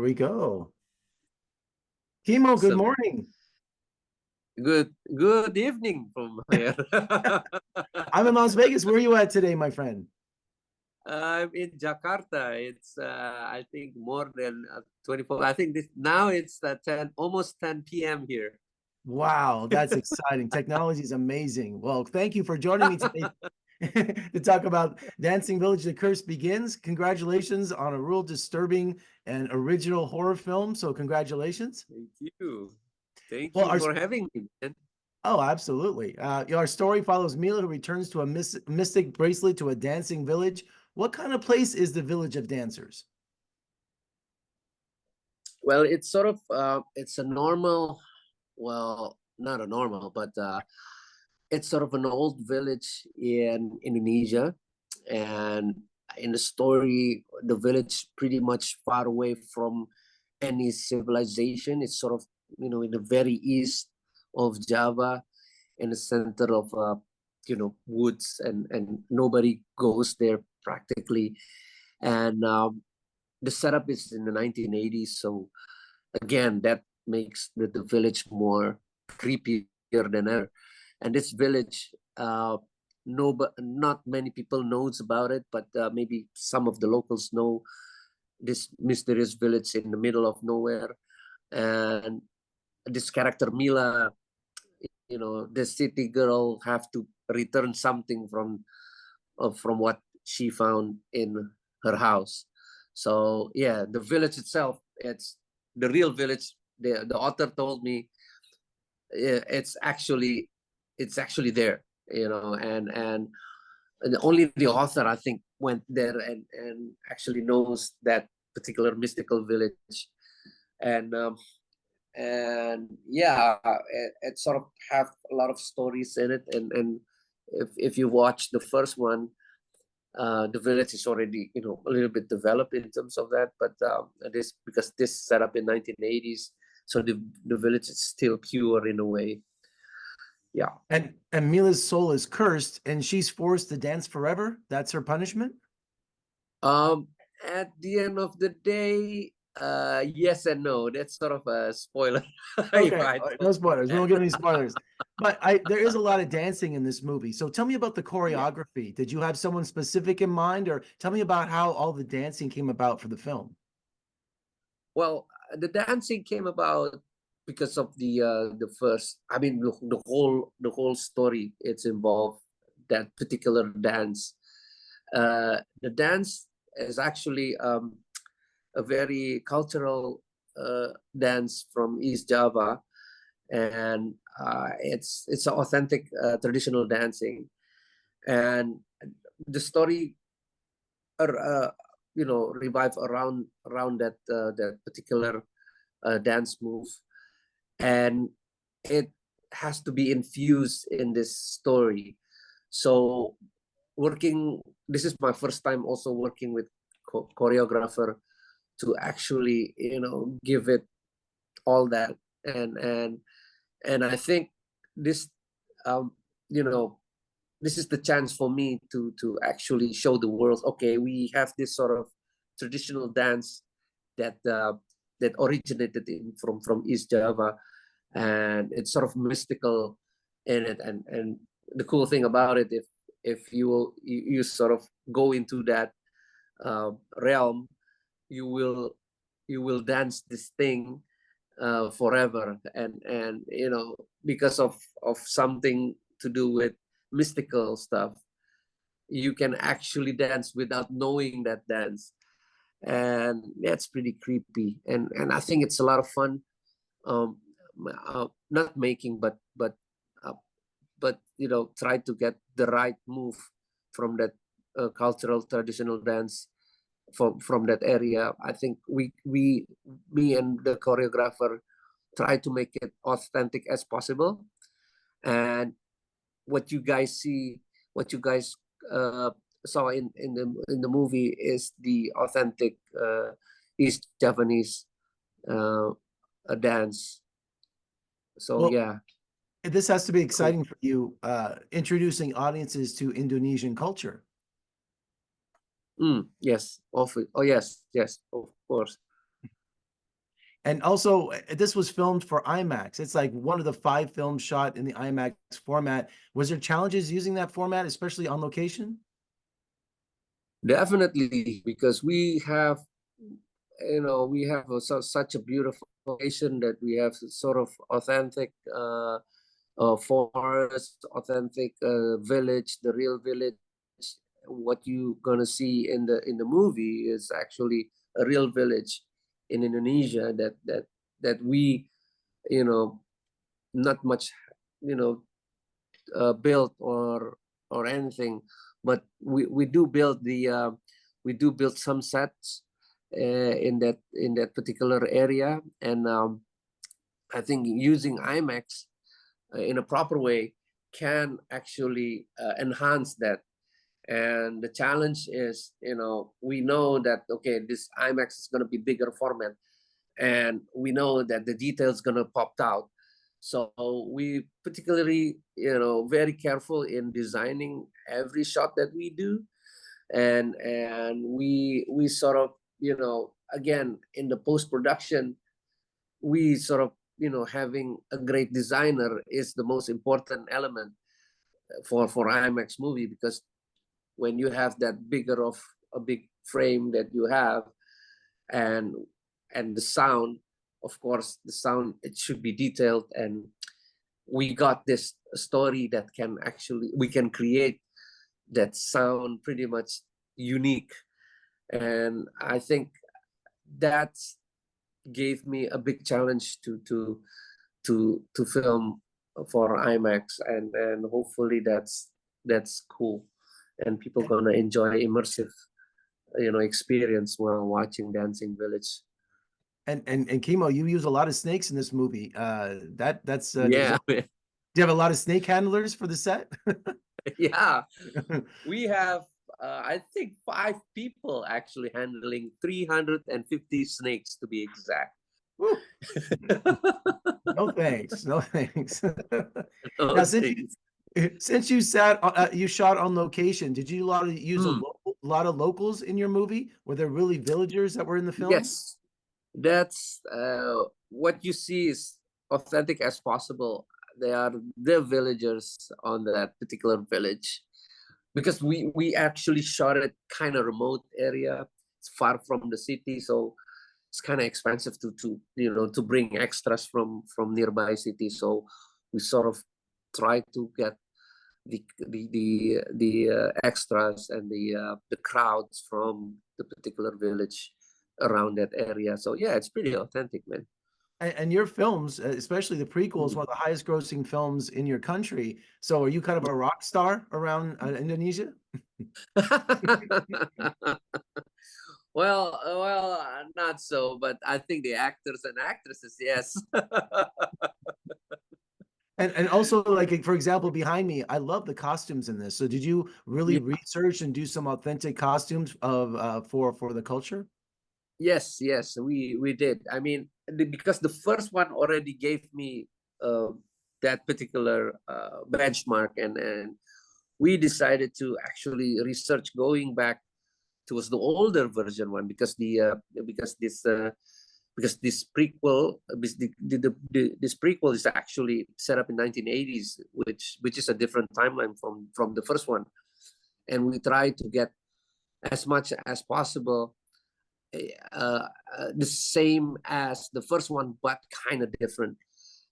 we go. Kimo, good So morning. good evening from here. I'm in Las Vegas. Where are you at today, my friend? I'm in Jakarta. It's I think more than 24. I think this now it's 10, almost 10 p.m. here. Wow, that's exciting. Technology is amazing. Well, thank you for joining me today to talk about Dancing Village, The Curse Begins. Congratulations on a real disturbing and original horror film. So congratulations. Thank you. Thank Well, you for having me, man. oh, absolutely. Our story follows Mila, who returns to a mystic bracelet to a dancing village. What kind of place is the Village of Dancers? Well, it's sort of it's a normal, well, not a normal, but it's sort of an old village in Indonesia, and in the story, the village pretty much far away from any civilization. It's sort of in the very east of Java, in the center of woods, and nobody goes there practically. And the setup is in the 1980s, so again that makes the village more creepier than ever. And this village, no, but not many people knows about it, but maybe some of the locals know this mysterious village in the middle of nowhere. And this character Mila, the city girl, have to return something from what she found in her house. So yeah, the village itself, it's the real village. The author told me it's actually there, and only the author, I think, went there and actually knows that particular mystical village. And yeah, it sort of have a lot of stories in it. And if you watch the first one, the village is already a little bit developed in terms of that, but this, because this set up in 1980s, so the village is still pure in a way. Yeah. And Mila's soul is cursed and she's forced to dance forever. That's her punishment? At the end of the day, yes and no. That's sort of a spoiler. Okay, no spoilers. We won't give any spoilers. But there is a lot of dancing in this movie. So tell me about the choreography. Did you have someone specific in mind, or tell me about how all the dancing came about for the film? Well, the dancing came about because of the first. I mean, the whole story. It's involved that particular dance. The dance is actually a very cultural dance from East Java, and it's an authentic traditional dancing. And the story, revive around that particular dance move, and it has to be infused in this story. So this is my first time also working with choreographer to actually give it all that. And I think this you know this is the chance for me to actually show the world, okay, we have this sort of traditional dance that that originated from East Java, and it's sort of mystical in it. And the cool thing about it, if you sort of go into that realm, you will dance this thing forever. And because of something to do with mystical stuff, you can actually dance without knowing that dance. And that's pretty creepy, and I think it's a lot of fun, not making, but try to get the right move from that cultural traditional dance from that area. I think me and the choreographer try to make it authentic as possible. And what you guys saw in the movie is the authentic East Javanese dance. So Well, yeah. this has to be Cool. exciting for you, introducing audiences to Indonesian culture. Yes, of course. And also, this was filmed for IMAX. It's like one of the 5 films shot in the IMAX format. Was there challenges using that format, especially on location? Definitely, because we have, we have such a beautiful location that we have sort of authentic forest, authentic village, the real village. What you gonna see in the movie is actually a real village in Indonesia that we, you know, not much, you know, built or anything, but we do build some sets in that particular area, and I think using IMAX in a proper way can actually enhance that. And the challenge is, we know that, okay, this IMAX is going to be bigger format, and we know that the details going to pop out. So we particularly, very careful in designing every shot that we do, and we sort of, again, in the post production, we sort of, having a great designer is the most important element for IMAX movie, because when you have that bigger of a big frame that you have, and the sound, of course, the sound, it should be detailed, and we got this story that we can create that sound pretty much unique. And I think that gave me a big challenge to film for IMAX, and hopefully that's cool, and people gonna enjoy immersive, experience while watching Dancing Village. And Kimo, you use a lot of snakes in this movie. That's Yeah. do you have a lot of snake handlers for the set? Yeah, we have I think 5 people actually handling 350 snakes, to be exact. Woo. No thanks. No thanks. Oh, Now, thanks. since you shot on location, did you use a lot of locals in your movie? Were there really villagers that were in the film? Yes, that's what you see is authentic as possible. They are the villagers on that particular village, because we actually shot it kind of remote area. It's far from the city, so it's kind of expensive to bring extras from nearby cities. So we sort of try to get the extras and the crowds from the particular village around that area. So yeah, it's pretty authentic, man. And your films, especially the prequels, one of the highest grossing films in your country. So are you kind of a rock star around Indonesia? Well, not so, but I think the actors and actresses, yes. And also, like, for example, behind me, I love the costumes in this. So did you really Yeah. research and do some authentic costumes for the culture? Yes, we did. I mean, because the first one already gave me that particular benchmark, and we decided to actually research going back towards the older version one, because this prequel, this prequel is actually set up in 1980s, which is a different timeline from the first one, and we try to get as much as possible the same as the first one, but kind of different.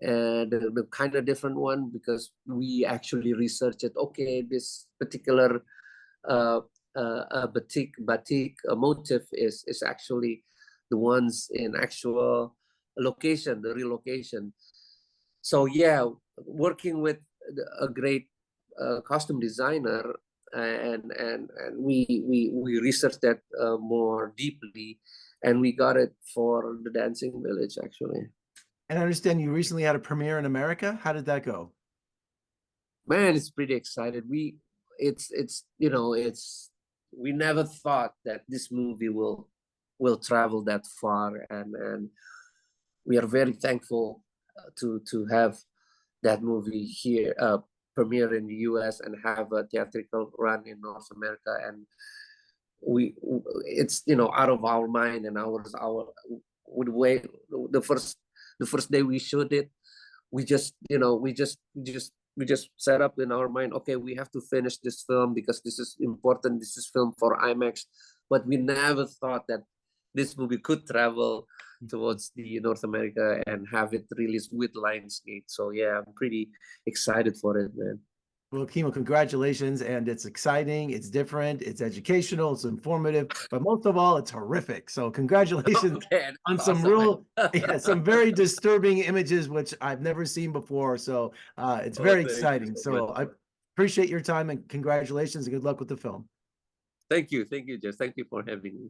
The kind of different one, because we actually researched it. Okay, this particular batik motif is actually the ones in actual location, the real location. So yeah, working with a great costume designer, and we researched that more deeply, and we got it for the Dancing Village, actually. And I understand you recently had a premiere in America. How did that go? Man, it's pretty excited. It's we never thought that this movie will travel that far, and we are very thankful to have that movie here premiere in the US and have a theatrical run in North America. And it's out of our mind, and our with the way the first day we shoot it, we just we just set up in our mind, okay, we have to finish this film because this is important. This is film for IMAX, but we never thought that this movie could travel towards the North America and have it released with Lionsgate. So yeah, I'm pretty excited for it, man. Well, Kimo, congratulations. And it's exciting, it's different, it's educational, it's informative, but most of all, it's horrific. So congratulations Okay, on some awesome, real, yeah, some very disturbing images, which I've never seen before. So it's Oh, very thank you exciting. so So much. I appreciate your time and congratulations and good luck with the film. Thank you, Jess. Thank you for having me.